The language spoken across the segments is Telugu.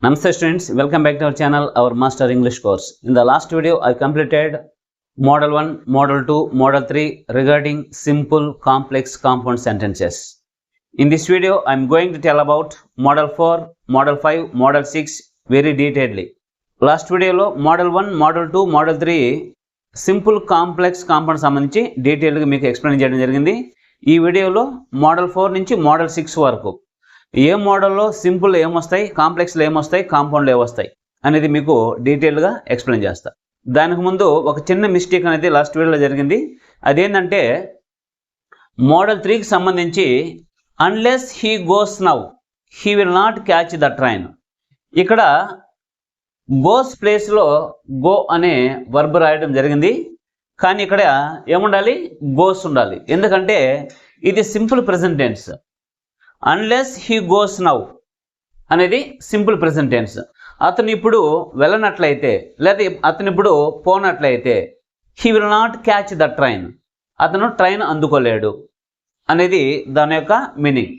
Namaste students, welcome back to our channel, our Master English course. In the last video, I completed Model 1, Model 2, Model 3 regarding simple complex compound sentences. In this video, I am going to tell about Model 4, Model 5, Model 6 very detailedly. Last video lo Model 1, Model 2, Model 3 simple complex compound సంబంధించి డీటెయిల్ గా మీకు ఎక్స్ప్లెయిన్ చేయడం జరిగింది. ఈ వీడియోలో Model 4 నుంచి Model 6 వరకు ఏ మోడల్లో సింపుల్ ఏమొస్తాయి, కాంప్లెక్స్లో ఏమొస్తాయి, కాంపౌండ్లో ఏమొస్తాయి అనేది మీకు డీటెయిల్గా ఎక్స్ప్లెయిన్ చేస్తా. దానికి ముందు ఒక చిన్న మిస్టేక్ అనేది లాస్ట్ వీడియోలో జరిగింది. అదేంటంటే మోడల్ 3కి సంబంధించి unless he goes now he will not catch the train. ఇక్కడ గోస్ ప్లేస్లో గో అనే వర్బ్ రాయడం జరిగింది. కానీ ఇక్కడ ఏముండాలి, గోస్ ఉండాలి. ఎందుకంటే ఇది simple present tense. Unless he goes now అనేది సింపుల్ ప్రెజెంట్ టెన్స్. అతను ఇప్పుడు వెళ్ళనట్లయితే లేదా అతను ఇప్పుడు పోనట్లయితే he will not catch the train, అతను ట్రైన్ అందుకోలేడు అనేది దాని యొక్క మీనింగ్.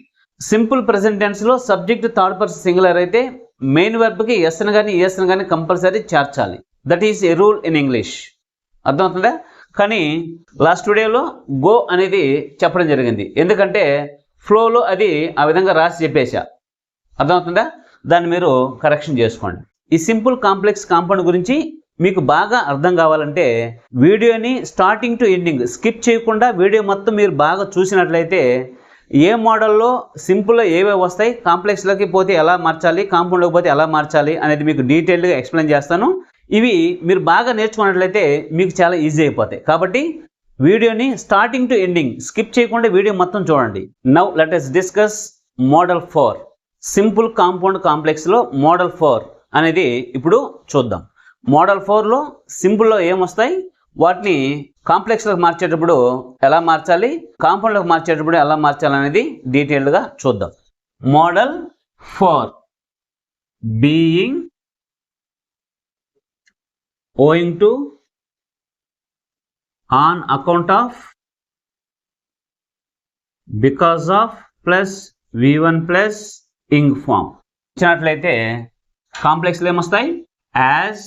సింపుల్ ప్రెజెంట్ టెన్స్లో సబ్జెక్ట్ థర్డ్ పర్సన్ సింగులర్ అయితే మెయిన్ వెర్బ్కి ఎస్ని కానీ ఈఎస్ని కానీ కంపల్సరీ చేర్చాలి. That is a rule in English. అర్థమవుతుందా? కానీ లాస్ట్ వీడియోలో గో అనేది చెప్పడం జరిగింది. ఎందుకంటే ఫ్లోలో అది ఆ విధంగా రాసి చెప్పేశా. అర్థమవుతుందా? దాన్ని మీరు కరెక్షన్ చేసుకోండి. ఈ సింపుల్ కాంప్లెక్స్ కాంపౌండ్ గురించి మీకు బాగా అర్థం కావాలంటే వీడియోని స్టార్టింగ్ టు ఎండింగ్ స్కిప్ చేయకుండా వీడియో మొత్తం మీరు బాగా చూసినట్లయితే ఏ మోడల్లో సింపుల్లో ఏవే వస్తాయి, కాంప్లెక్స్లోకి పోతే ఎలా మార్చాలి, కాంపౌండ్లోకి పోతే ఎలా మార్చాలి అనేది మీకు డీటెయిల్గా ఎక్స్ప్లెయిన్ చేస్తాను. ఇవి మీరు బాగా నేర్చుకున్నట్లయితే మీకు చాలా ఈజీ అయిపోతాయి. కాబట్టి వీడియోని స్టార్టింగ్ టు ఎండింగ్ స్కిప్ చేయకుండా వీడియో మొత్తం చూడండి. Now let us discuss model 4. Simple compound కాంప్లెక్స్లో మోడల్ 4 అనేది ఇప్పుడు చూద్దాం. మోడల్ 4లో సింపుల్లో ఏమొస్తాయి, వాటిని కాంప్లెక్స్లోకి మార్చేటప్పుడు ఎలా మార్చాలి, కాంపౌండ్లోకి మార్చేటప్పుడు ఎలా మార్చాలి అనేది డీటెయిల్డ్గా చూద్దాం. Model 4 being, owing to, on account of, because of plus v1 plus ing form ఇచ్చినట్లయితే కాంప్లెక్స్లో ఏమొస్తాయి, యాజ్,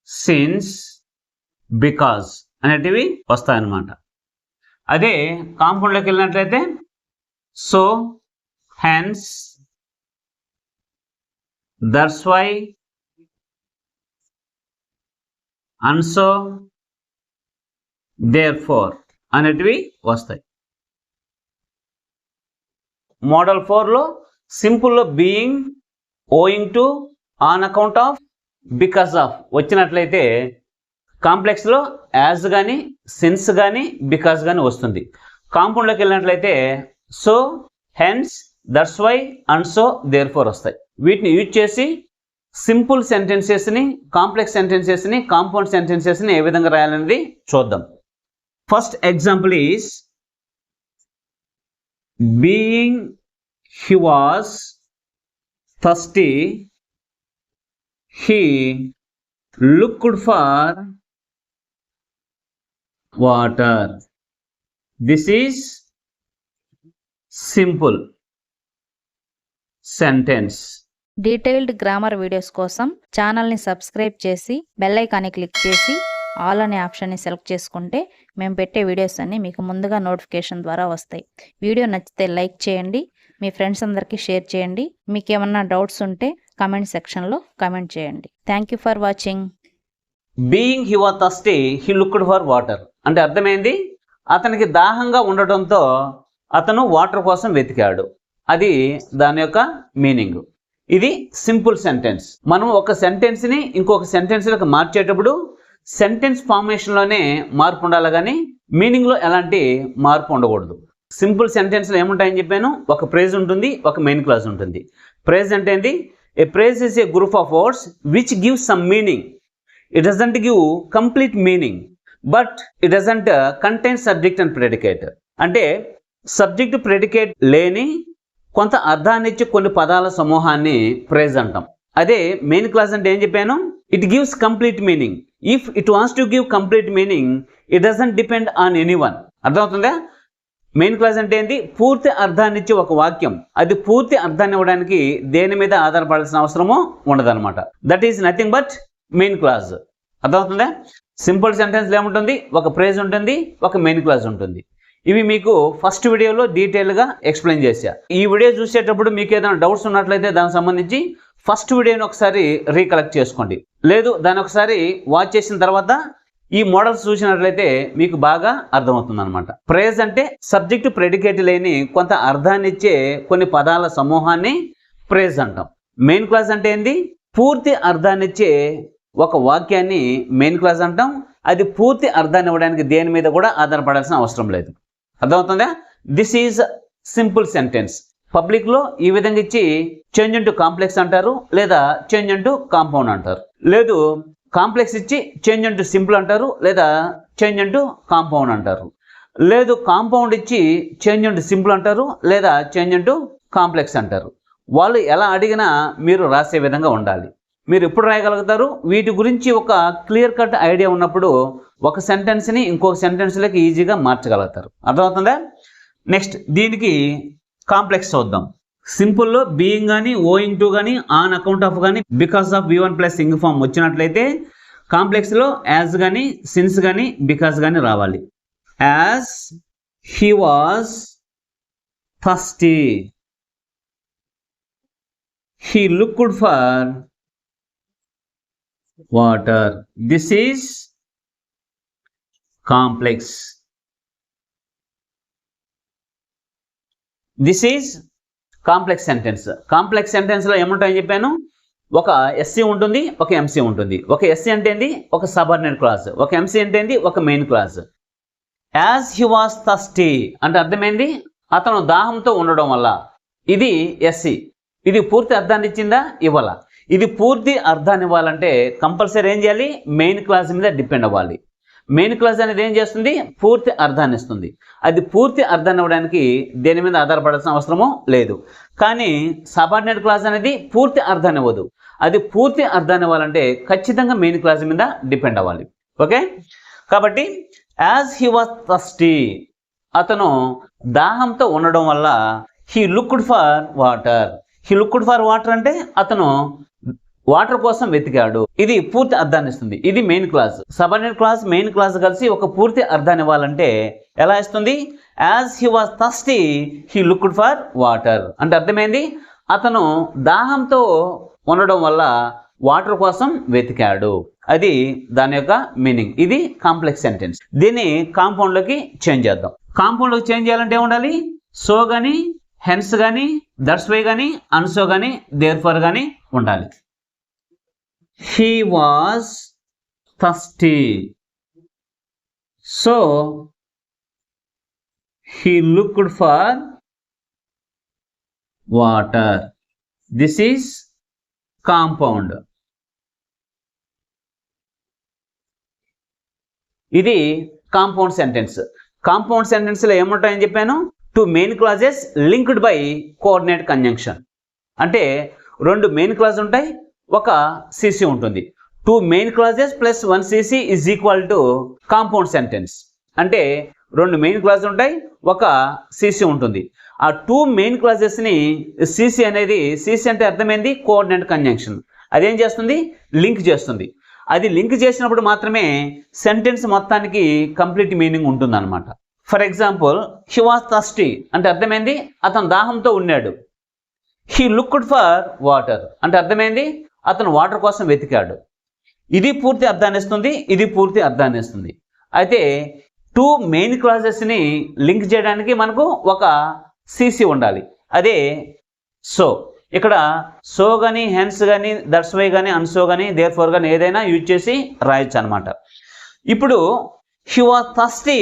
సిన్స్, బికాజ్ అనేటివి వస్తాయి అన్నమాట. అదే కాంపౌండ్లోకి వెళ్ళినట్లయితే so, hence, that's why, and so, therefore అనేటివి వస్తాయి. మోడల్ 4లో సింపుల్లో being, owing to, on account of, because of వచ్చినట్లయితే కాంప్లెక్స్లో యాజ్ కానీ సిన్స్ కానీ బికాస్ కానీ వస్తుంది. కాంపౌండ్లోకి వెళ్ళినట్లయితే so, hence, that's why, and so, therefore వస్తాయి. వీటిని యూజ్ చేసి సింపుల్ సెంటెన్సెస్ని, కాంప్లెక్స్ సెంటెన్సెస్ని, కాంపౌండ్ సెంటెన్సెస్ని ఏ విధంగా రాయాలనేది చూద్దాం. First example is being he was thirsty, he looked for water. This is simple sentence. Detailed grammar videos కోసం ఛానల్ని సబ్స్క్రైబ్ చేసి బెల్ ఐకాన్ని క్లిక్ చేసి ఆల్ అనే ఆప్షన్ని సెలెక్ట్ చేసుకుంటే మేము పెట్టే వీడియోస్ అన్నీ మీకు ముందుగా నోటిఫికేషన్ ద్వారా వస్తాయి. వీడియో నచ్చితే లైక్ చేయండి, మీ ఫ్రెండ్స్ అందరికీ షేర్ చేయండి. మీకు ఏమన్నా డౌట్స్ ఉంటే కామెంట్ సెక్షన్లో కామెంట్ చేయండి. Thank you for watching. Being he was thirsty he looked for water అంటే అర్థమైంది, అతనికి దాహంగా ఉండటంతో అతను వాటర్ కోసం వెతికాడు. అది దాని యొక్క మీనింగ్. ఇది సింపుల్ సెంటెన్స్. మనం ఒక సెంటెన్స్ని ఇంకొక సెంటెన్స్లకు మార్చేటప్పుడు సెంటెన్స్ ఫార్మేషన్లోనే మార్పు ఉండాలి, కానీ మీనింగ్లో ఎలాంటి మార్పు ఉండకూడదు. సింపుల్ సెంటెన్స్లో ఏముంటాయని చెప్పాను, ఒక ప్రేజ్ ఉంటుంది, ఒక మెయిన్ క్లాజ్ ఉంటుంది. ప్రేజ్ అంటే ఏంటి? A phrase is a group of words which gives some meaning. It doesn't give complete meaning, but it doesn't contain subject and predicate. అంటే సబ్జెక్ట్ ప్రెడికేట్ లేని కొంత అర్థాన్ని ఇచ్చే కొన్ని పదాల సమూహాన్ని ప్రేజ్ అంటాం. అదే మెయిన్ క్లాజ్ అంటే ఏం చెప్పాను, it gives complete meaning. If it wants to give complete meaning, it doesn't depend on anyone. అర్థమవుతుందా? మెయిన్ క్లాజ్ అంటే ఏంటి? పూర్తి అర్థాన్ని ఇచ్చే ఒక వాక్యం. అది పూర్తి అర్థాన్ని ఇవ్వడానికి దేని మీద ఆధారపడాల్సిన అవసరమో ఉండదన్నమాట. That is nothing but main clause. అర్థమవుతుందా? సింపుల్ సెంటెన్స్ ఏముంటుంది? ఒక ఫ్రేజ్ ఉంటుంది, ఒక మెయిన్ క్లాజ్ ఉంటుంది. ఇవి మీకు ఫస్ట్ వీడియోలో డీటెయిల్గా ఎక్స్ప్లెయిన్ చేశా. ఈ వీడియో చూసేటప్పుడు మీకు ఏదైనా డౌట్స్ ఉన్నట్లయితే దానికి సంబంధించి ఫస్ట్ వీడియోని ఒకసారి రీకలెక్ట్ చేసుకోండి. లేదు దాని ఒకసారి వాచ్ చేసిన తర్వాత ఈ మోడల్స్ చూసినట్లయితే మీకు బాగా అర్థమవుతుంది అనమాట. ఫ్రేజ్ అంటే సబ్జెక్టు ప్రెడికేట్ లేని కొంత అర్థాన్ని ఇచ్చే కొన్ని పదాల సమూహాన్ని ఫ్రేజ్ అంటాం. మెయిన్ క్లాజ్ అంటే ఏంది? పూర్తి అర్థాన్ని ఇచ్చే ఒక వాక్యాన్ని మెయిన్ క్లాజ్ అంటాం. అది పూర్తి అర్థాన్ని ఇవ్వడానికి దేని మీద కూడా ఆధారపడాల్సిన అవసరం లేదు. అర్థమవుతుందా? This is simple sentence. పబ్లిక్లో ఈ విధంగా ఇచ్చి చేంజ్ ఇంటూ కాంప్లెక్స్ అంటారు, లేదా చేంజ్ ఇంటూ కాంపౌండ్ అంటారు. లేదు కాంప్లెక్స్ ఇచ్చి చేంజ్ ఇంటూ సింపుల్ అంటారు, లేదా చేంజ్ ఇంటూ కాంపౌండ్ అంటారు. లేదు కాంపౌండ్ ఇచ్చి చేంజ్ ఇంటూ సింపుల్ అంటారు, లేదా చేంజ్ ఇంటూ కాంప్లెక్స్ అంటారు. వాళ్ళు ఎలా అడిగినా మీరు రాసే విధంగా ఉండాలి. మీరు ఎప్పుడు రాయగలుగుతారు? వీటి గురించి ఒక క్లియర్ కట్ ఐడియా ఉన్నప్పుడు ఒక సెంటెన్స్ని ఇంకొక సెంటెన్స్లోకి ఈజీగా మార్చగలుగుతారు. అర్థమవుతుందా? నెక్స్ట్ దీనికి కాంప్లెక్స్ చూద్దాం. సింపుల్లో బీయింగ్ కానీ, ఓయింగ్ టు కానీ, ఆన్ అకౌంట్ ఆఫ్ కానీ, because of V1 plus ing form వచ్చినట్లయితే కాంప్లెక్స్లో యాజ్ కానీ, సిన్స్ కానీ, బికాస్ కానీ రావాలి. As he was thirsty, he looked for water. This is complex. This is complex sentence. Complex సెంటెన్స్లో ఏముంటాయని చెప్పాను? ఒక ఎస్సీ ఉంటుంది, ఒక ఎంసీ ఉంటుంది. ఒక ఎస్సీ అంటే ఏంటి? ఒక సబార్డినేట్ క్లాజ్. ఒక ఎంసీ అంటే ఏంటి? ఒక main clause. As he was thirsty అంటే అర్థమైంది? అతను దాహంతో ఉండడం వల్ల. ఇది ఎస్సీ. ఇది పూర్తి అర్థాన్ని ఇచ్చిందా? ఇవ్వాల. ఇది పూర్తి అర్థాన్ని ఇవ్వాలంటే కంపల్సరీ ఏం చేయాలి? మెయిన్ క్లాజ్ మీద డిపెండ్ అవ్వాలి. మెయిన్ క్లాజ్ అనేది ఏం చేస్తుంది? పూర్తి అర్థాన్ని ఇస్తుంది. అది పూర్తి అర్థాన్ని ఇవ్వడానికి దేని మీద ఆధారపడాల్సిన అవసరమో లేదు. కానీ సబార్డినేట్ క్లాజ్ అనేది పూర్తి అర్థాన్ని ఇవ్వదు. అది పూర్తి అర్థాన్ని ఇవ్వాలంటే ఖచ్చితంగా మెయిన్ క్లాజ్ మీద డిపెండ్ అవ్వాలి. ఓకే, కాబట్టి యాజ్ హీ వాజ్ థర్స్టీ అతను దాహంతో ఉండడం వల్ల he looked for water. He looked for water అంటే అతను వాటర్ కోసం వెతికాడు. ఇది పూర్తి అర్థాన్ని ఇస్తుంది. ఇది main clause. Subordinate clause, main clause కలిసి ఒక పూర్తి అర్థాన్ని ఇవ్వాలంటే ఎలా ఇస్తుంది? As he was thirsty he looked for water అంటే అర్థమైంది? అతను దాహంతో ఉండడం వల్ల వాటర్ కోసం వెతికాడు. అది దాని యొక్క మీనింగ్. ఇది కాంప్లెక్స్ సెంటెన్స్. దీన్ని కాంపౌండ్లోకి చేంజ్ చేద్దాం. కాంపౌండ్లోకి చేంజ్ చేయాలంటే ఏముండాలి? సో కానీ, హెన్స్ కానీ, దట్స్ వై కానీ, అన్సో కానీ, దేర్ ఫర్ కానీ ఉండాలి. He was thirsty, so he looked for water. This is compound. ఇది కాంపౌండ్ సెంటెన్స్. కాంపౌండ్ సెంటెన్స్ లో ఏముంటాయని చెప్పాను? Two main clauses linked by coordinate conjunction. అంటే రెండు మెయిన్ క్లాజ్ ఉంటాయి, ఒక సిసి ఉంటుంది. Two main clauses plus one CC is equal to compound sentence. అంటే రెండు మెయిన్ క్లాజ్ ఉంటాయి, ఒక సిసి ఉంటుంది. ఆ టూ మెయిన్ క్లాజెస్ని సిసి అనేది, సిసి అంటే అర్థమైంది కోఆర్డినేట్ కంజంక్షన్. అదేం చేస్తుంది? లింక్ చేస్తుంది. అది లింక్ చేసినప్పుడు మాత్రమే సెంటెన్స్ మొత్తానికి కంప్లీట్ మీనింగ్ ఉంటుంది అనమాట. For example, he was thirsty అంటే అర్థమైంది? అతను దాహంతో ఉన్నాడు. హీ లుక్డ్ ఫర్ వాటర్ అంటే అర్థమైంది? అతను వాటర్ కోసం వెతికాడు. ఇది పూర్తి అర్థాన్ని ఇస్తుంది, ఇది పూర్తి అర్థాన్ని ఇస్తుంది. అయితే టూ మెయిన్ క్లాజెస్ని లింక్ చేయడానికి మనకు ఒక సిసి ఉండాలి. అదే సో. ఇక్కడ సో కానీ, హెన్స్ కానీ, దట్స్ వై కానీ, అన్సో కానీ, దేర్ ఫోర్ కానీ ఏదైనా యూజ్ చేసి రాయొచ్చు అనమాట. ఇప్పుడు he was thirsty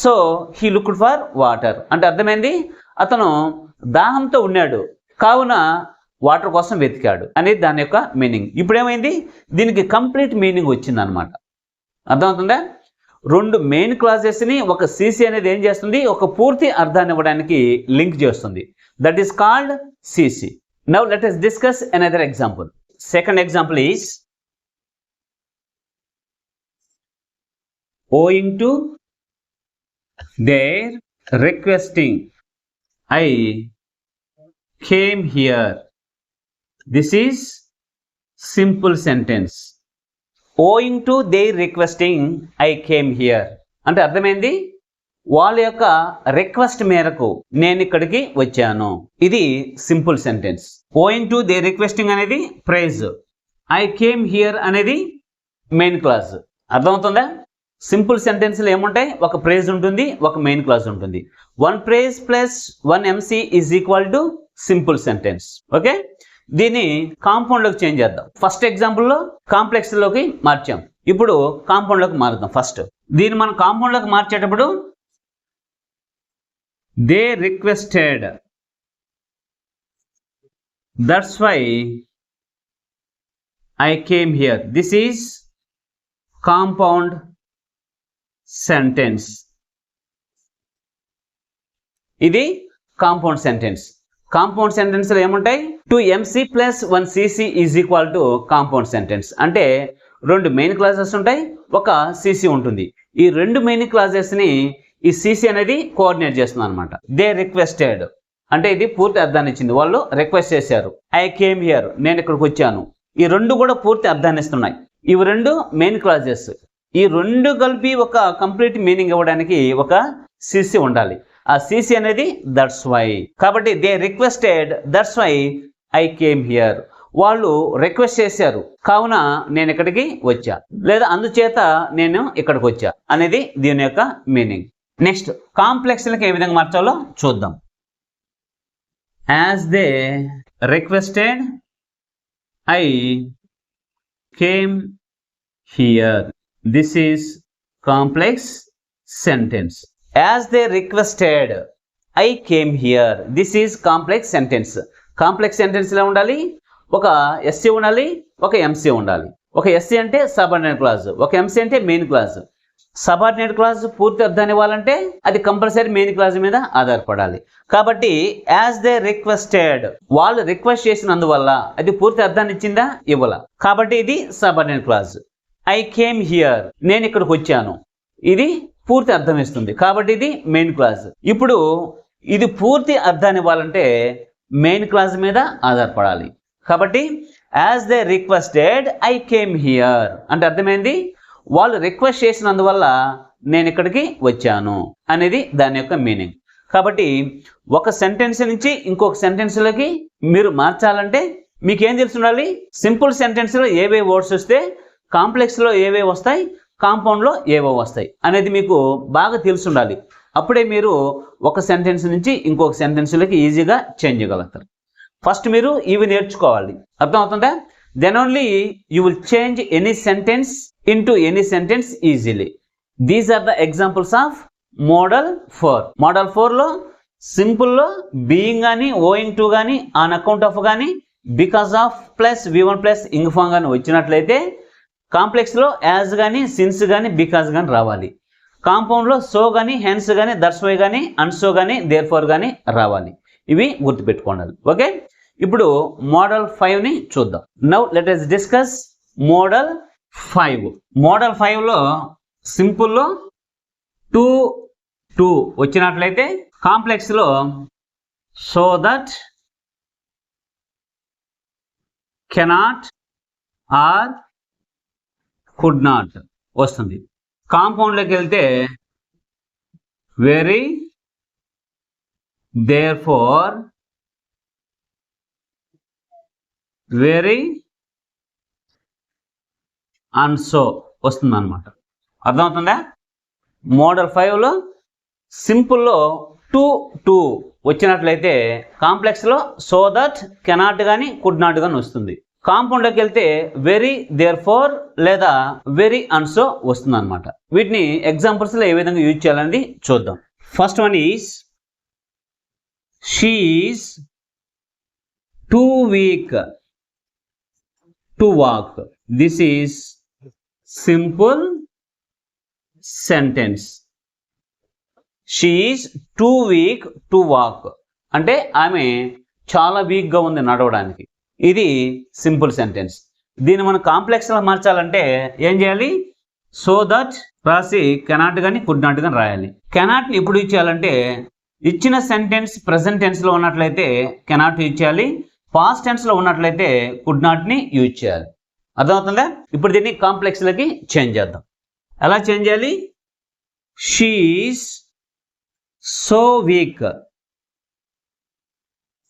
so he looked for water అంటే అర్థమైంది? అతను దాహంతో ఉన్నాడు కావున వాటర్ కోసం వెతికాడు అనేది దాని యొక్క మీనింగ్. ఇప్పుడు ఏమైంది? దీనికి కంప్లీట్ మీనింగ్ వచ్చింది అనమాట. అర్థమవుతుందా? రెండు మెయిన్ క్లాజెస్ని ఒక సిసి అనేది ఏం చేస్తుంది? ఒక పూర్తి అర్థాన్ని ఇవ్వడానికి లింక్ చేస్తుంది. That is called CC. Now let us discuss another example. Second example is owing to their requesting. I came here. This is simple sentence. Owing to their requesting, I came here. అంటే అర్థమైంది, వాళ్ళ యొక్క రిక్వెస్ట్ మేరకు నేను ఇక్కడికి వచ్చాను. ఇది simple sentence. Owing to they requesting అనేది ప్రైజ్, ఐ కేమ్ హియర్ అనేది మెయిన్ క్లాజ్. అర్థమవుతుందా? సింపుల్ సెంటెన్స్లో ఏముంటాయి, ఒక ప్రైజ్ ఉంటుంది, ఒక మెయిన్ క్లాజ్ ఉంటుంది. One phrase plus one MC is equal to simple sentence. Okay, దీన్ని కాంపౌండ్ లోకి చేంజ్ చేద్దాం. ఫస్ట్ ఎగ్జాంపుల్లో కాంప్లెక్స్ లోకి మార్చాం, ఇప్పుడు కాంపౌండ్ లోకి మారుద్దాం. ఫస్ట్ దీన్ని మనం కాంపౌండ్ లోకి మార్చేటప్పుడు they requested, that's why I came here. This is compound sentence. ఇది కాంపౌండ్ సెంటెన్స్. కాంపౌండ్ సెంటెన్స్ లో ఏముంటాయి, 2MC plus 1CC is equal to compound sentence. అంటే రెండు మెయిన్ క్లాజెస్ ఉంటాయి, ఒక CC ఉంటుంది. ఈ రెండు మెయిన్ క్లాజెస్ ని ఈ CC అనేది కోఆర్డినేట్ చేస్తుంది అనమాట. దే రిక్వెస్టెడ్ అంటే ఇది పూర్తి అర్థాన్ని ఇచ్చింది, వాళ్ళు రిక్వెస్ట్ చేశారు. ఐ కేమ్ హియర్, నేను ఇక్కడికి వచ్చాను. ఈ రెండు కూడా పూర్తి అర్థాన్ని ఇస్తున్నాయి. ఇవి రెండు మెయిన్ క్లాజెస్. ఈ రెండు కలిపి ఒక కంప్లీట్ మీనింగ్ ఇవ్వడానికి ఒక CC ఉండాలి. ఆ CC అనేది దట్స్ వై. కాబట్టి they requested, that's why I came here. వాళ్ళు రిక్వెస్ట్ చేశారు కావున నేను ఇక్కడికి వచ్చా, లేదా అందుచేత నేను ఇక్కడికి వచ్చా అనేది దీని యొక్క మీనింగ్. నెక్స్ట్ కాంప్లెక్స్లకి ఏ విధంగా మార్చాలో చూద్దాం. As they requested I came here. This is complex sentence. As they requested, I came here. This is complex sentence. Complex sentence లో ఉండాలి, ఒక SC ఉండాలి, ఒక MC ఉండాలి. ఒక SC అంటే సబార్డినేట్ క్లాజ్, ఒక MC అంటే మెయిన్ క్లాజ్. సబార్డినేట్ క్లాజ్ పూర్తి అర్థాన్ని ఇవ్వాలంటే అది కంపల్సరీ మెయిన్ క్లాజ్ మీద ఆధారపడాలి. కాబట్టి యాజ్ దే రిక్వెస్టెడ్, వాళ్ళు రిక్వెస్ట్ చేసినందువల్ల అది పూర్తి అర్థాన్ని ఇచ్చిందా, ఇవ్వాల. కాబట్టి ఇది subordinate clause. I came here, నేను ఇక్కడికి వచ్చాను, ఇది పూర్తి అర్థం ఇస్తుంది. కాబట్టి ఇది మెయిన్ క్లాజ్. ఇప్పుడు ఇది పూర్తి అర్థాన్ని ఇవ్వాలంటే మెయిన్ క్లాజ్ మీద ఆధారపడాలి. కాబట్టి as they requested I came here అంటే అర్థమైంది, వాళ్ళు రిక్వెస్ట్ చేసినందువల్ల నేను ఇక్కడికి వచ్చాను అనేది దాని యొక్క మీనింగ్. కాబట్టి ఒక సెంటెన్స్ నుంచి ఇంకొక సెంటెన్స్లోకి మీరు మార్చాలంటే మీకేం తెలిసి ఉండాలి, సింపుల్ సెంటెన్స్లో ఏవే వర్డ్స్ వస్తే, కాంప్లెక్స్లో ఏవే వస్తాయి, కాంపౌండ్లో ఏవో వస్తాయి అనేది మీకు బాగా తెలిసి ఉండాలి. అప్పుడే మీరు ఒక సెంటెన్స్ నుంచి ఇంకొక సెంటెన్స్లోకి ఈజీగా చేంజ్ చేయగలుగుతారు. ఫస్ట్ మీరు ఇవి నేర్చుకోవాలి. అర్థమవుతుందా? Then only you will change any sentence into any sentence easily. These are the examples of model 4. Model 4లో సింపుల్లో బీయింగ్ కానీ, ఓయింగ్ టు కానీ, ఆన్ అకౌంట్ ఆఫ్ కానీ, because of plus V1 plus ing form కానీ వచ్చినట్లయితే కాంప్లెక్స్లో యాజ్ కానీ, సిన్స్ కానీ, బికాస్ కానీ రావాలి. కాంపౌండ్లో సో కానీ, హెన్స్ కానీ, దట్స్ వై కానీ, అన్సో కానీ, దేర్ ఫోర్ కానీ రావాలి. ఇవి గుర్తుపెట్టుకోండి. ఓకే, ఇప్పుడు మోడల్ 5ని చూద్దాం. Now let us discuss model 5. Model 5లో సింపుల్లో 2 వచ్చినట్లయితే కాంప్లెక్స్లో so that, cannot or could not వస్తుంది. కాంపౌండ్లోకి వెళ్తే very, therefore, very, and so వస్తుంది అనమాట. అర్థమవుతుందా? మోడల్ 5లో సింపుల్లో 2 వచ్చినట్లయితే కాంప్లెక్స్లో సో దట్, కెనాట్ కానీ, కుడ్ నాట్ కానీ వస్తుంది. కాంపౌండ్లోకి వెళ్తే వెరీ, దేర్ ఫోర్ లేదా వెరీ అండ్ సో వస్తుంది అనమాట. వీటిని ఎగ్జాంపుల్స్లో ఏ విధంగా యూజ్ చేయాలని చూద్దాం. First one is she is two week to walk. This is simple sentence. She is two week to walk అంటే ఆమె చాలా వీక్గా ఉంది నడవడానికి. ఇది సింపుల్ సెంటెన్స్. దీన్ని మనం కాంప్లెక్స్లో మార్చాలంటే ఏం చేయాలి, సో దట్ రాసి కెనాట్ కానీ కుడ్ నాట్ కానీ రాయాలి. కెనాట్ని ఎప్పుడు యూజ్ చేయాలంటే ఇచ్చిన సెంటెన్స్ ప్రెసెంట్ టెన్స్లో ఉన్నట్లయితే కెనాట్ యూజ్ చేయాలి, పాస్ట్ టెన్స్లో ఉన్నట్లయితే కుడ్ నాట్ని యూజ్ చేయాలి. అర్థమవుతుందా? ఇప్పుడు దీన్ని కాంప్లెక్స్లకి చేంజ్ చేద్దాం. ఎలా చేంజ్ చేయాలి? She is so weak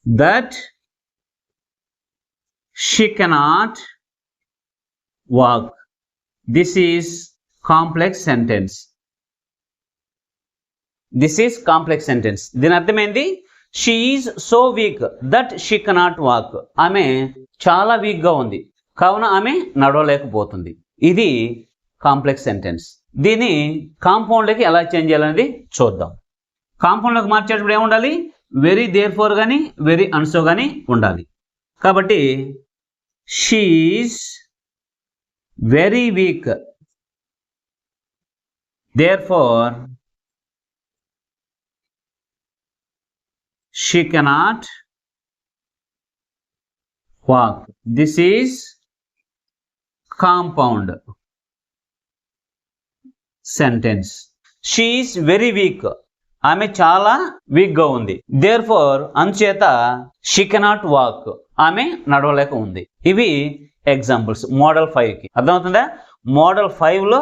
that she cannot walk. This is complex sentence. This is complex sentence. దీని అర్థం ఏంటి? She is so weak that she cannot walk. ఆమె చాలా వీక్ గా ఉంది కావున ఆమె నడవలేకపోతుంది. ఇది కాంప్లెక్స్ సెంటెన్స్. దీన్ని కాంపౌండ్ లోకి ఎలా చేంజ్ చేయాలనేది చూద్దాం. కాంపౌండ్ లోకి మార్చేటప్పుడు ఏముండాలి? వెరీ దేర్ ఫోర్ కానీ వెరీ అన్సో కానీ ఉండాలి. కాబట్టి she is very weak, therefore she cannot walk. This is compound sentence. She is very weak. ఆమె చాలా వీక్ గా ఉంది. దేర్ఫోర్ అంచేత షీ కెనాట్ వాక్. ఆమె నడవలేక ఉంది. ఇవి ఎగ్జాంపుల్స్ మోడల్ 5కి. అర్థమవుతుందా? మోడల్ 5లో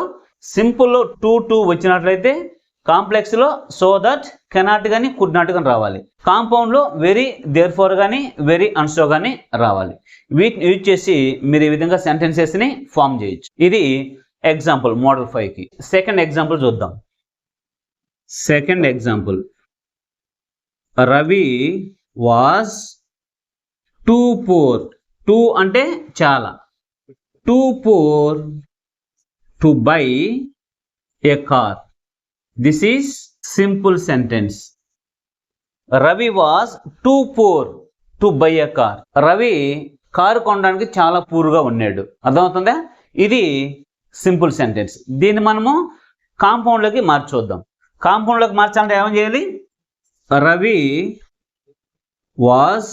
సింపుల్లో 2 వచ్చినట్లయితే కాంప్లెక్స్ లో సో దట్ కెనాట్ కానీ కుడ్ నాట్ కానీ రావాలి. కాంపౌండ్ లో వెరీ దేర్ఫోర్ కానీ వెరీ అన్సో కానీ రావాలి. వీటిని యూజ్ చేసి మీరు ఈ విధంగా సెంటెన్సెస్ ని ఫామ్ చేయొచ్చు. ఇది ఎగ్జాంపుల్ మోడల్ 5కి. సెకండ్ ఎగ్జాంపుల్ చూద్దాం. Second example, Ravi was two poor. Two అంటే చాలా. Two poor to buy A car. This is simple sentence. Ravi was two poor to buy A car. Ravi car కొనడానికి చాలా పూర్గా ఉన్నాడు. అర్థమవుతుందా? ఇది సింపుల్ సెంటెన్స్. దీన్ని మనము కాంపౌండ్లోకి మార్చొద్దాం. కాంపౌండ్లోకి మార్చాలంటే ఏమని చేయాలి? Ravi was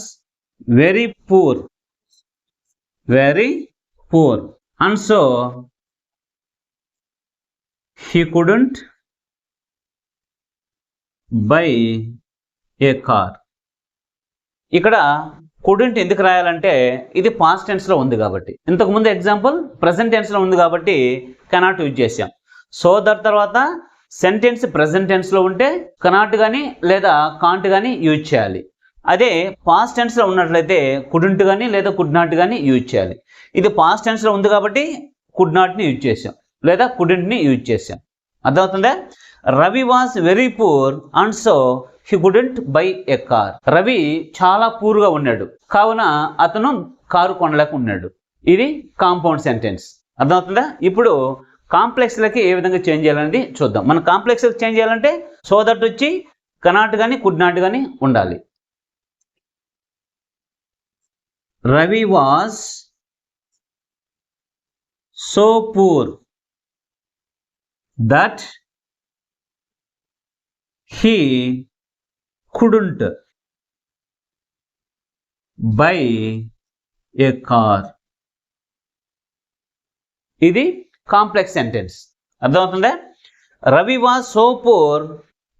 very poor, very poor, and so he couldn't by A car. ఇక్కడ కుడెంట్ ఎందుకు రాయాలంటే ఇది పాస్ట్ టెన్స్లో ఉంది కాబట్టి. ఇంతకుముందు ఎగ్జాంపుల్ ప్రెసెంట్ టెన్స్లో ఉంది కాబట్టి కెనాట్ యూజ్ చేసాం. సో దట్ తర్వాత సెంటెన్స్ ప్రెసెంట్ టెన్స్లో ఉంటే కెనాట్ కానీ లేదా కాంట్ కానీ యూజ్ చేయాలి. అదే పాస్ట్ టెన్స్లో ఉన్నట్లయితే కుడెంట్ కానీ లేదా కుడ్ నాట్ కానీ యూజ్ చేయాలి. ఇది పాస్ట్ టెన్స్లో ఉంది కాబట్టి కుడ్ నాట్ని యూజ్ చేసాం లేదా కుడెంట్ని యూజ్ చేసాం. అర్థమవుతుందా? Ravi was very poor and so he couldn't by a car. Ravi చాలా పూర్గా ఉన్నాడు కావున అతను కారు కొనలేక ఉన్నాడు. ఇది కాంపౌండ్ సెంటెన్స్. అర్థమవుతుందా? ఇప్పుడు కాంప్లెక్స్లకి ఏ విధంగా చేంజ్ చేయాలనేది చూద్దాం. మనం కాంప్లెక్స్లకి చేంజ్ చేయాలంటే సో దట్ వచ్చి కెనాట్ కానీ కుడ్ నాట్ కానీ ఉండాలి. Ravi was so poor that he couldn't by A car. ఇది కాంప్లెక్స్ సెంటెన్స్. అర్థమవుతుందా? Ravi was so poor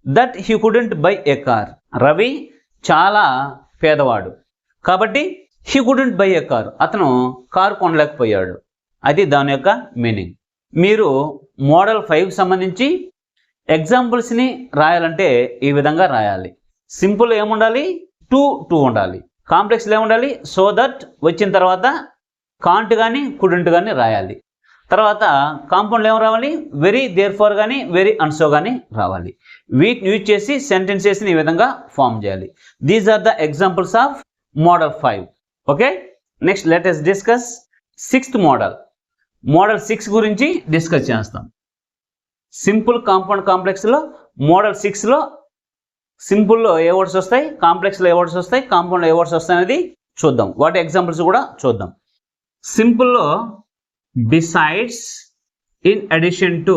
that he couldn't by A car. Ravi చాలా పేదవాడు కాబట్టి he couldn't by A car. అతను కారు కొనలేకపోయాడు. అది దాని యొక్క మీనింగ్. మీరు మోడల్ 5కి సంబంధించి ఎగ్జాంపుల్స్ని రాయాలంటే ఈ విధంగా రాయాలి. సింపుల్ ఏముండాలి? టూ ఉండాలి. కాంప్లెక్స్లో ఏముండాలి? సో దట్ వచ్చిన తర్వాత కాంట్ కానీ కుడెంట్ కానీ రాయాలి. తర్వాత కాంపౌండ్లో ఏం రావాలి? వెరీ దేర్ ఫోర్ కానీ వెరీ అన్సో కానీ రావాలి. వీటిని యూజ్ చేసి సెంటెన్సెస్ని ఈ విధంగా ఫామ్ చేయాలి. These are the examples of model 5. Okay, next let us discuss 6th model. Model 6 గురించి డిస్కస్ చేస్తాం. సింపుల్ కాంపౌండ్ కాంప్లెక్స్లో మోడల్ 6లో సింపుల్లో ఏ వర్డ్స్ వస్తాయి, కాంప్లెక్స్లో ఏ వర్డ్స్ వస్తాయి, కాంపౌండ్లో ఏ వర్డ్స్ వస్తాయి అనేది చూద్దాం. వాటి ఎగ్జాంపుల్స్ కూడా చూద్దాం. సింపుల్లో besides, in addition to,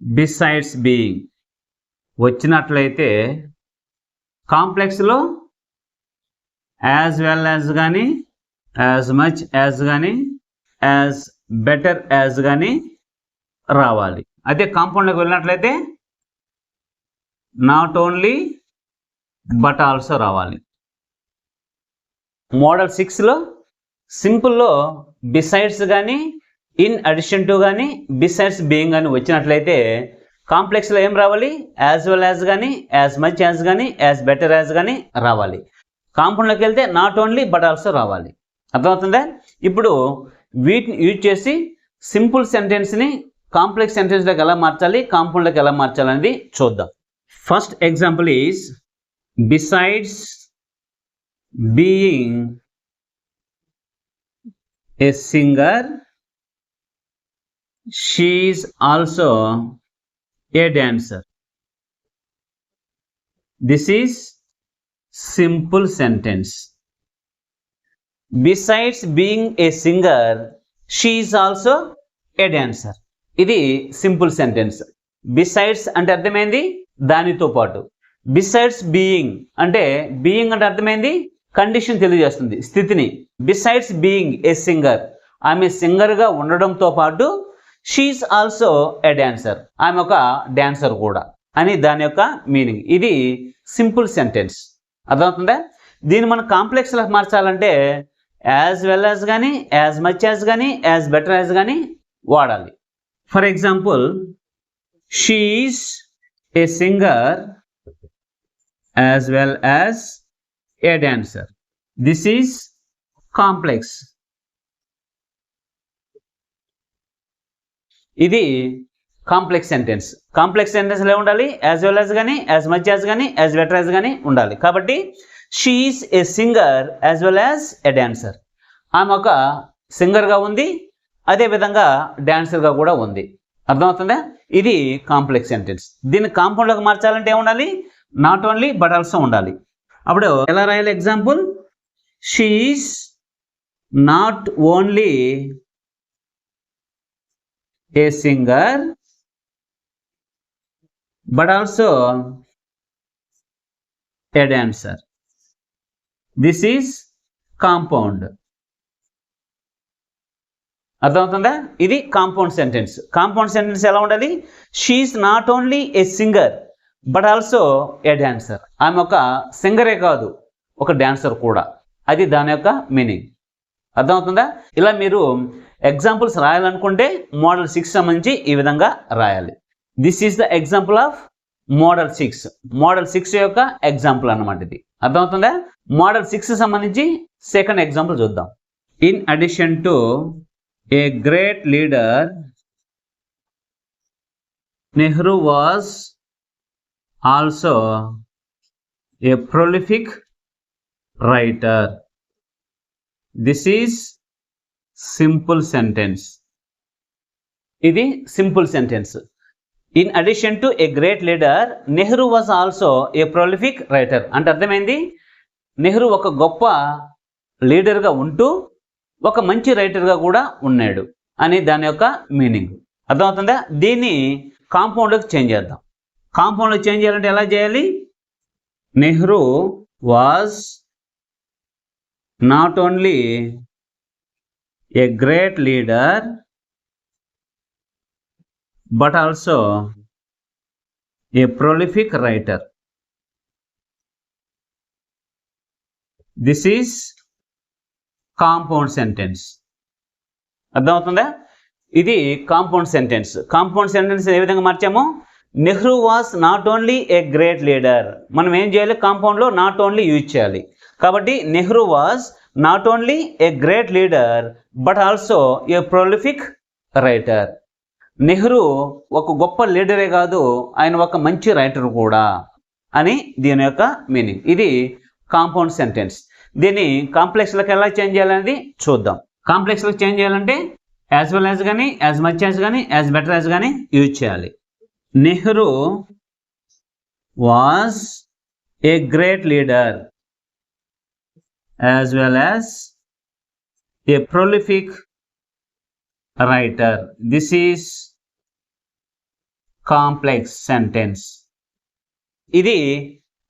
besides being వచ్చినట్లయితే కాంప్లెక్స్లో యాజ్ వెల్ యాజ్ కానీ యాజ్ మచ్ యాజ్ కానీ యాజ్ బెటర్ యాజ్ కానీ రావాలి. అదే కాంపౌండ్లోకి వెళ్ళినట్లయితే నాట్ ఓన్లీ బట్ ఆల్సో రావాలి. మోడల్ 6లో సింపుల్లో బిసైడ్స్ కానీ ఇన్ అడిషన్ టు కానీ బిసైడ్స్ బీయింగ్ కానీ వచ్చినట్లయితే కాంప్లెక్స్లో ఏం రావాలి? యాజ్ వెల్ యాజ్ కానీ, యాజ్ మచ్ యాజ్ కానీ, యాజ్ బెటర్ యాజ్ కానీ రావాలి. కాంపౌండ్లోకి వెళ్తే నాట్ ఓన్లీ బట్ ఆల్సో రావాలి. అర్థమవుతుందా? ఇప్పుడు వీటిని యూజ్ చేసి సింపుల్ సెంటెన్స్ని కాంప్లెక్స్ సెంటెన్స్లోకి ఎలా మార్చాలి, కాంపౌండ్లోకి ఎలా మార్చాలి అనేది చూద్దాం. First example is besides being a singer she is also a dancer. This is simple sentence. Besides being a singer she is also a dancer. ఇది సింపుల్ సెంటెన్స్. బిసైడ్స్ అంటే అర్థమైంది దానితో పాటు. బిసైడ్స్ బీయింగ్ అంటే అర్థమైంది కండిషన్ తెలియజేస్తుంది, స్థితిని. బిసైడ్స్ బీయింగ్ ఏ సింగర్, ఆమె సింగర్గా ఉండడంతో పాటు షీఈస్ ఆల్సో ఏ డాన్సర్, ఆమె ఒక డాన్సర్ కూడా అని దాని యొక్క మీనింగ్. ఇది సింపుల్ సెంటెన్స్. అర్థమవుతుందా? దీన్ని మనం కాంప్లెక్స్లో మార్చాలంటే యాజ్ వెల్ యాజ్ కానీ, యాజ్ మచ్ యాజ్ కానీ, యాజ్ బెటర్ యాజ్ కానీ వాడాలి. For example, she is a singer as well as a dancer. This is complex. ఇది కాంప్లెక్స్ సెంటెన్స్. కాంప్లెక్స్ సెంటెన్స్లో ఉండాలి యాజ్ వెల్ యాజ్ కానీ, యాజ్ మచ్ యాజ్ కానీ, యాజ్ బెటర్ యాజ్ కానీ ఉండాలి. కాబట్టి she is a singer as well as a dancer. ఆమె ఒక సింగర్గా ఉంది, అదేవిధంగా డాన్సర్గా కూడా ఉంది. అర్థమవుతుందా? ఇది కాంప్లెక్స్ సెంటెన్స్. దీన్ని కాంపౌండ్లోకి మార్చాలంటే ఏముండాలి? నాట్ ఓన్లీ బట్ ఆల్సో ఉండాలి. అప్పుడు ఎలా రాయాలి? Example, she is not only A singer but also a dancer. This is compound. అర్థమవుతుందా? ఇది కాంపౌండ్ సెంటెన్స్. కాంపౌండ్ సెంటెన్స్ ఎలా ఉండాలి? She is not only A singer but also a dancer. ఆమె ఒక సింగరే కాదు, ఒక డాన్సర్ కూడా. అది దాని యొక్క మీనింగ్. అర్థమవుతుందా? ఇలా మీరు ఎగ్జాంపుల్స్ రాయాలనుకుంటే మోడల్ 6 సంబంధించి ఈ విధంగా రాయాలి. This is the example of model 6. Model 6 యొక్క ఎగ్జాంపుల్ అన్నమాట ఇది. అర్థమవుతుందా? మోడల్ 6 సంబంధించి సెకండ్ ఎగ్జాంపుల్ చూద్దాం. In addition to a great leader, Nehru was also a prolific writer. This is simple sentence. ఇది simple sentence. In addition to a great leader, Nehru was also a prolific writer అంటే అర్థమైంది నెహ్రూ ఒక గొప్ప లీడర్గా ఉంటూ ఒక మంచి రైటర్గా కూడా ఉన్నాడు అని దాని యొక్క మీనింగ్. అర్థమవుతుందా? దీన్ని కాంపౌండ్లోకి చేంజ్ చేద్దాం. కాంపౌండ్లోకి చేంజ్ చేయాలంటే ఎలా చేయాలి? Nehru was not only A great leader but also a prolific writer. This is compound sentence. అర్థమవుతుందా? ఇది కాంపౌండ్ సెంటెన్స్. కాంపౌండ్ సెంటెన్స్ ఏ విధంగా మార్చాము? Nehru was not only A great leader. మనం ఏం చేయాలి? కాంపౌండ్లో నాట్ ఓన్లీ యూజ్ చేయాలి. కాబట్టి Nehru was not only A great leader but also a prolific writer. Nehru ఒక గొప్ప లీడరే కాదు, ఆయన ఒక మంచి రైటర్ కూడా అని దీని యొక్క మీనింగ్. ఇది కాంపౌండ్ సెంటెన్స్. దీన్ని కాంప్లెక్స్లోకి ఎలా చేంజ్ చేయాలనేది చూద్దాం. కాంప్లెక్స్లోకి చేంజ్ చేయాలంటే యాజ్ వెల్ యాజ్ కానీ, యాజ్ మచ్ యాజ్ కానీ, యాజ్ బెటర్ యాజ్ కానీ యూజ్ చేయాలి. Nehru was a great leader as well as a prolific writer. This is complex sentence. ఇది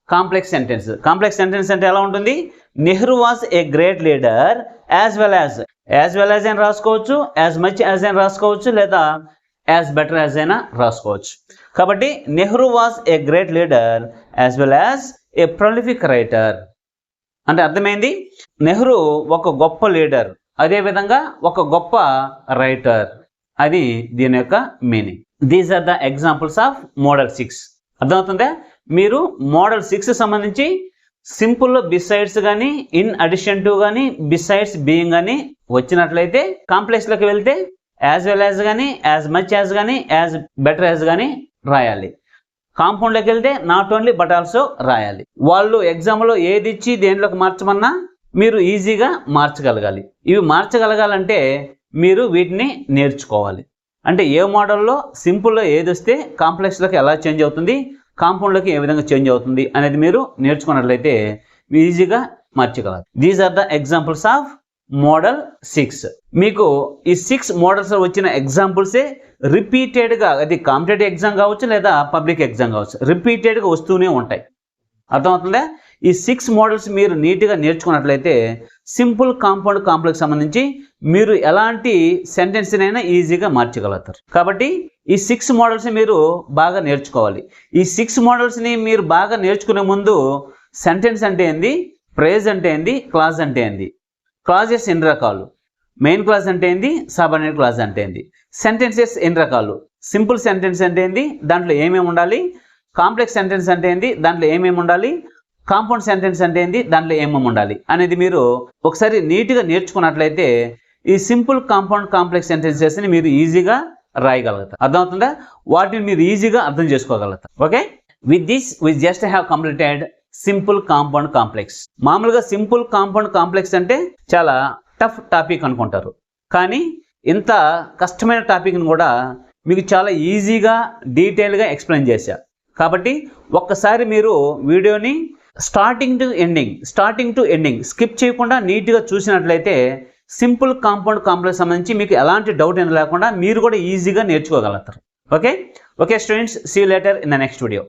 కాంప్లెక్స్ సెంటెన్స్. కాంప్లెక్స్ సెంటెన్స్ అంటే ఎలా ఉంటుంది? Nehru was a great leader as well as అని రాసుకోవచ్చు, యాజ్ మచ్ యాజ్ అని రాసుకోవచ్చు, లేదా యాజ్ బెటర్ యాజ్ అయినా రాసుకోవచ్చు. కాబట్టి Nehru was a great leader as well as a prolific writer. అంటే అర్థమైంది, నెహ్రూ ఒక గొప్ప లీడర్, అదేవిధంగా ఒక గొప్ప రైటర్. అది దీని యొక్క meaning. These are the examples of model 6. అర్థమవుతుందా? మీరు మోడల్ 6 సంబంధించి సింపుల్లో బిసైడ్స్ కానీ, ఇన్ అడిషన్ టు కానీ, బిసైడ్స్ బీయింగ్ కానీ వచ్చినట్లయితే కాంప్లెక్స్లోకి వెళ్తే యాజ్ వెల్ యాజ్ కానీ, యాజ్ మచ్ యాజ్ కానీ, యాజ్ బెటర్ యాజ్ కానీ రాయాలి. కాంపౌండ్లోకి వెళ్తే నాట్ ఓన్లీ బట్ ఆల్సో రాయాలి. వాళ్ళు ఎగ్జామ్లో ఏది ఇచ్చి దేంట్లోకి మార్చమన్నా మీరు ఈజీగా మార్చగలగాలి. ఇవి మార్చగలగాలంటే మీరు వీటిని నేర్చుకోవాలి. అంటే ఏ మోడల్లో సింపుల్లో ఏది వస్తే కాంప్లెక్స్లోకి ఎలా చేంజ్ అవుతుంది, కాంపౌండ్లోకి ఏ విధంగా చేంజ్ అవుతుంది అనేది మీరు నేర్చుకున్నట్లయితే ఈజీగా మార్చగలరు. These are the examples of model 6. మీకు ఈ 6 మోడల్స్ వచ్చిన ఎగ్జాంపుల్సే రిపీటెడ్గా, అది కాంపిటేటివ్ ఎగ్జామ్ కావచ్చు లేదా పబ్లిక్ ఎగ్జామ్ కావచ్చు, రిపీటెడ్గా వస్తూనే ఉంటాయి. అర్థమవుతుందా? ఈ 6 మోడల్స్ మీరు నీట్గా నేర్చుకున్నట్లయితే సింపుల్, కాంపౌండ్, కాంప్లెక్స్ సంబంధించి మీరు ఎలాంటి సెంటెన్స్నైనా ఈజీగా మార్చగలుగుతారు. కాబట్టి ఈ 6 మోడల్స్ మీరు బాగా నేర్చుకోవాలి. ఈ 6 మోడల్స్ని మీరు బాగా నేర్చుకునే ముందు సెంటెన్స్ అంటే ఏంది, ఫ్రేజ్ అంటే ఏంది, క్లాజ్ అంటే ఏంది, క్లాజెస్ ఎన్ని రకాలు, మెయిన్ క్లాజ్ అంటే ఏంది, సబార్డినేట్ క్లాజ్ అంటే ఏంది, సెంటెన్సెస్ ఎన్ని రకాలు, సింపుల్ సెంటెన్స్ అంటే ఏంది, దాంట్లో ఏమేమి ఉండాలి, కాంప్లెక్స్ సెంటెన్స్ అంటే ఏంది, దాంట్లో ఏమేమి ఉండాలి, కాంపౌండ్ సెంటెన్స్ అంటే ఏంది, దాంట్లో ఏమేమి ఉండాలి అనేది మీరు ఒకసారి నీట్గా నేర్చుకున్నట్లయితే ఈ సింపుల్, కాంపౌండ్, కాంప్లెక్స్ సెంటెన్సెస్ని మీరు ఈజీగా రాయగలుగుతారు. అర్థమవుతుందా? వాటిని మీరు ఈజీగా అర్థం చేసుకోగలుగుతారు. Okay, with this we just have completed simple, compound, complex. మామూలుగా సింపుల్, కాంపౌండ్, కాంప్లెక్స్ అంటే చాలా టఫ్ టాపిక్ అనుకుంటారు. కానీ ఇంత కష్టమైన టాపిక్ని కూడా మీకు చాలా ఈజీగా, డీటెయిల్గా ఎక్స్ప్లెయిన్ చేశా. కాబట్టి ఒక్కసారి మీరు వీడియోని స్టార్టింగ్ టు ఎండింగ్ స్కిప్ చేయకుండా నీట్గా చూసినట్లయితే సింపుల్, కాంపౌండ్, కాంప్లెక్స్ సంబంధించి మీకు ఎలాంటి డౌట్ ఏం లేకుండా మీరు కూడా ఈజీగా నేర్చుకోగలుగుతారు. Okay students, see you later in the next video.